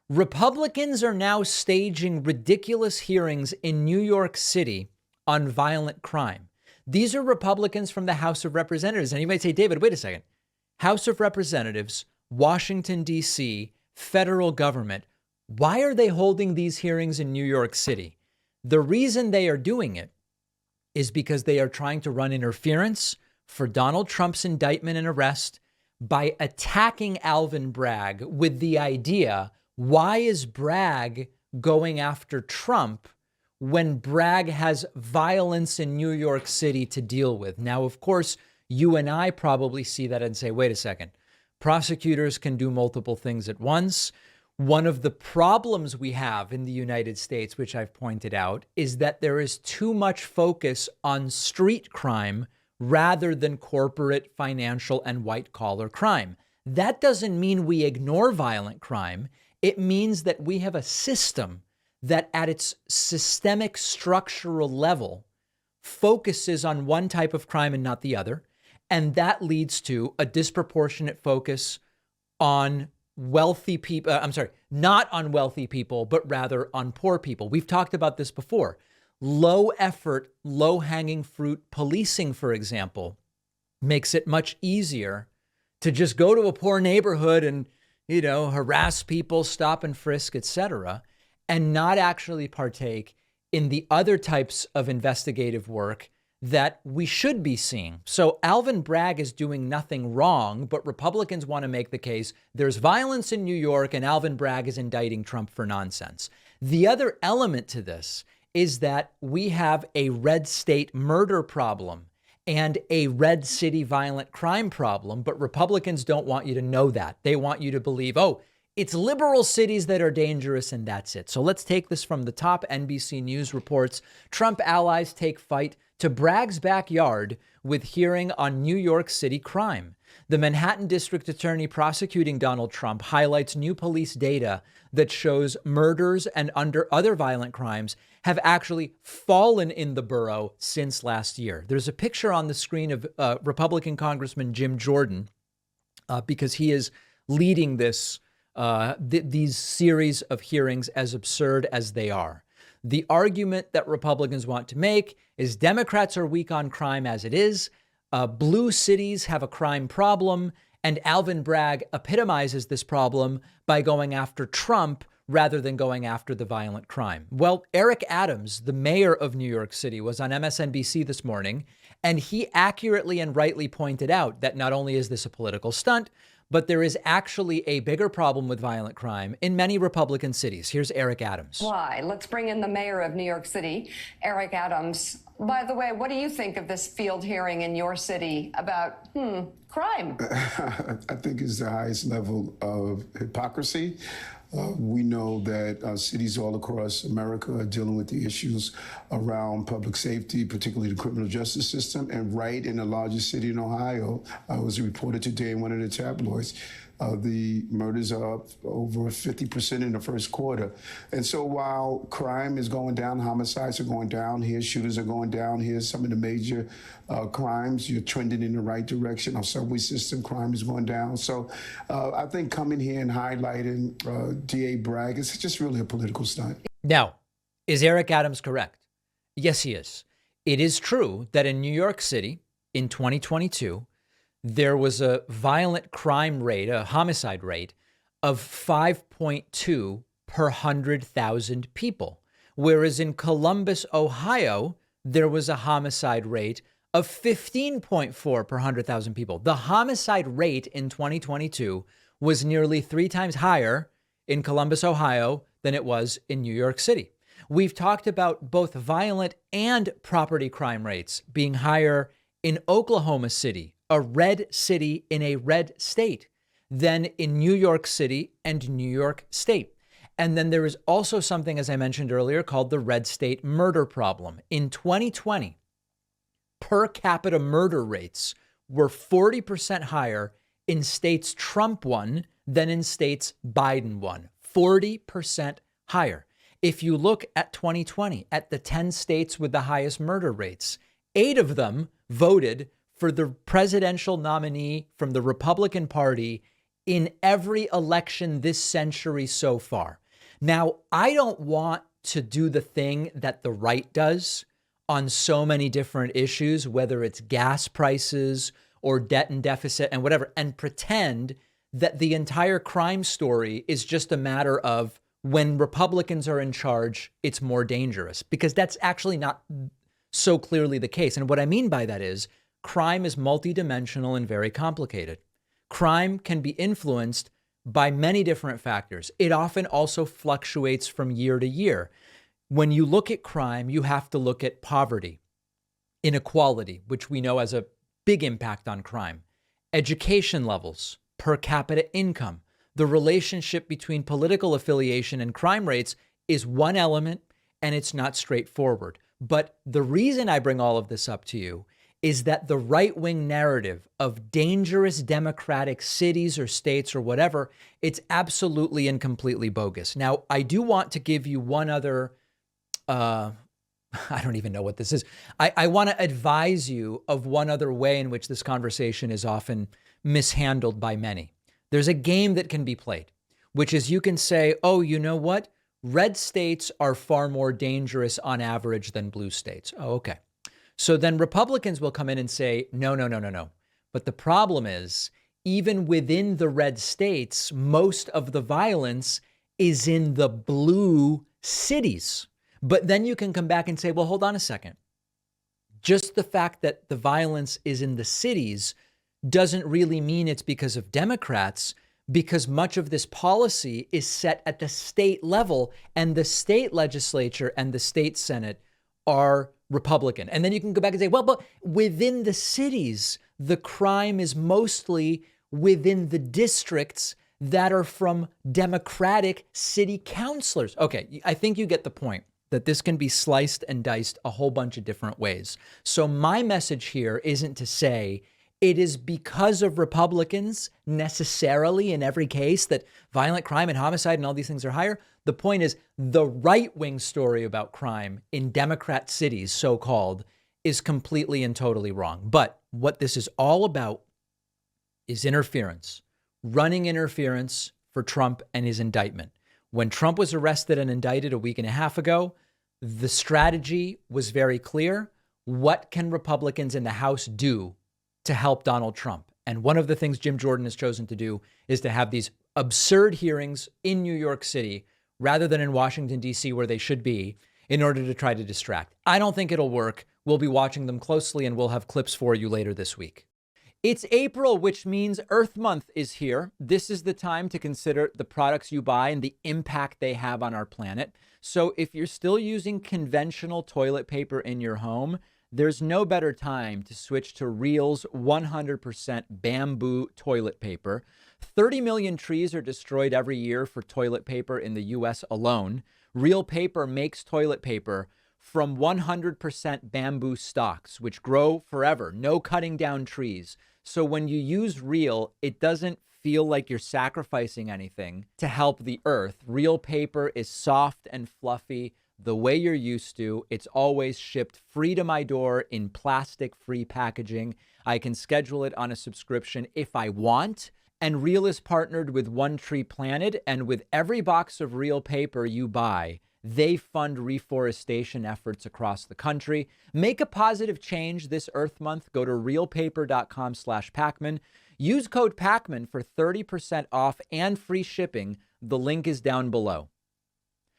Republicans are now staging ridiculous hearings in New York City on violent crime. These are Republicans from the House of Representatives. And you might say, David, wait a second. House of Representatives, Washington, D.C., federal government. Why are they holding these hearings in New York City? The reason they are doing it is because they are trying to run interference for Donald Trump's indictment and arrest by attacking Alvin Bragg with the idea, why is Bragg going after Trump when Bragg has violence in New York City to deal with? Now, of course, you and I probably see that and say, wait a second, prosecutors can do multiple things at once. One of the problems we have in the United States, which I've pointed out, is that there is too much focus on street crime rather than corporate, financial, and white-collar crime. That doesn't mean we ignore violent crime. It means that we have a system that at its systemic structural level focuses on one type of crime and not the other. And that leads to a disproportionate focus on wealthy people. Not on wealthy people, but rather on poor people. We've talked about this before. Low effort, low hanging fruit policing, for example, makes it much easier to just go to a poor neighborhood and, harass people, stop and frisk, etc., and not actually partake in the other types of investigative work that we should be seeing. So Alvin Bragg is doing nothing wrong, but Republicans want to make the case there's violence in New York and Alvin Bragg is indicting Trump for nonsense. The other element to this is that we have a red state murder problem and a red city violent crime problem, but Republicans don't want you to know that. They want you to believe, oh, it's liberal cities that are dangerous and that's it. So let's take this from the top. NBC News reports Trump allies take fight to Bragg's backyard with hearing on New York City crime. The Manhattan District Attorney prosecuting Donald Trump highlights new police data that shows murders and other violent crimes have actually fallen in the borough since last year. There's a picture on the screen of Republican Congressman Jim Jordan because he is leading this these series of hearings, as absurd as they are. The argument that Republicans want to make is Democrats are weak on crime as it is. Blue cities have a crime problem, and Alvin Bragg epitomizes this problem by going after Trump rather than going after the violent crime. Well, Eric Adams, the mayor of New York City, was on MSNBC this morning, and he accurately and rightly pointed out that not only is this a political stunt, but there is actually a bigger problem with violent crime in many Republican cities. Here's Eric Adams. Why? Let's bring in the mayor of New York City, Eric Adams. By the way, what do you think of this field hearing in your city about crime? I think it's the highest level of hypocrisy. We know that cities all across America are dealing with the issues around public safety, particularly the criminal justice system. And right in the largest city in Ohio, was reported today in one of the tabloids, the murders are up over 50% in the first quarter. And so while crime is going down, homicides are going down, here shooters are going down, here's some of the major crimes, you're trending in the right direction. Our subway system crime is going down. So I think coming here and highlighting DA Bragg is just really a political stunt. Now, is Eric Adams correct? Yes, he is. It is true that in New York City in 2022, there was a violent crime rate, a homicide rate of 5.2 per 100,000 people. Whereas in Columbus, Ohio, there was a homicide rate of 15.4 per 100,000 people. The homicide rate in 2022 was nearly 3 times higher in Columbus, Ohio, than it was in New York City. We've talked about both violent and property crime rates being higher in Oklahoma City, a red city in a red state, than in New York City and New York State. And then there is also something, as I mentioned earlier, called the red state murder problem. In 2020, per capita murder rates were 40% higher in states Trump won than in states Biden won. 40% higher. If you look at 2020, at the 10 states with the highest murder rates, 8 of them voted for the presidential nominee from the Republican Party in every election this century so far. Now, I don't want to do the thing that the right does on so many different issues, whether it's gas prices or debt and deficit and whatever, and pretend that the entire crime story is just a matter of when Republicans are in charge, it's more dangerous, because that's actually not so clearly the case. And what I mean by that is crime is multidimensional and very complicated. Crime can be influenced by many different factors. It often also fluctuates from year to year. When you look at crime, you have to look at poverty, inequality, which we know has a big impact on crime, education levels, per capita income. The relationship between political affiliation and crime rates is one element, and it's not straightforward. But the reason I bring all of this up to you is that the right-wing narrative of dangerous democratic cities or states or whatever, it's absolutely and completely bogus. Now, I do want to give you one other, I don't even know what this is. I want to advise you of one other way in which this conversation is often mishandled by many. There's a game that can be played, which is you can say, oh, you know what? Red states are far more dangerous on average than blue states. Oh, okay. So then Republicans will come in and say, no, no, no, no, no. But the problem is, even within the red states, most of the violence is in the blue cities. But then you can come back and say, well, hold on a second. Just the fact that the violence is in the cities doesn't really mean it's because of Democrats, because much of this policy is set at the state level, and the state legislature and the state Senate are Republican. And then you can go back and say, well, but within the cities, the crime is mostly within the districts that are from Democratic city councilors. Okay, I think you get the point that this can be sliced and diced a whole bunch of different ways. So my message here isn't to say it is because of Republicans necessarily in every case that violent crime and homicide and all these things are higher. The point is the right-wing story about crime in Democrat cities, so-called, is completely and totally wrong. But what this is all about is interference, running interference for Trump and his indictment. When Trump was arrested and indicted a week and a half ago, the strategy was very clear. What can Republicans in the House do to help Donald Trump? And one of the things Jim Jordan has chosen to do is to have these absurd hearings in New York City rather than in Washington, D.C., where they should be, in order to try to distract. I don't think it'll work. We'll be watching them closely, and we'll have clips for you later this week. It's April, which means Earth Month is here. This is the time to consider the products you buy and the impact they have on our planet. So if you're still using conventional toilet paper in your home, there's no better time to switch to Real's 100% bamboo toilet paper. 30 million trees are destroyed every year for toilet paper in the U.S. alone. Real Paper makes toilet paper from 100% bamboo stalks, which grow forever. No cutting down trees. So when you use Real, it doesn't feel like you're sacrificing anything to help the earth. Real Paper is soft and fluffy the way you're used to. It's always shipped free to my door in plastic-free packaging. I can schedule it on a subscription if I want. And Real is partnered with One Tree Planted, and with every box of Real Paper you buy, they fund reforestation efforts across the country. Make a positive change this Earth Month. Go to realpaper.com/Pacman. Use code Pacman for 30% off and free shipping. The link is down below.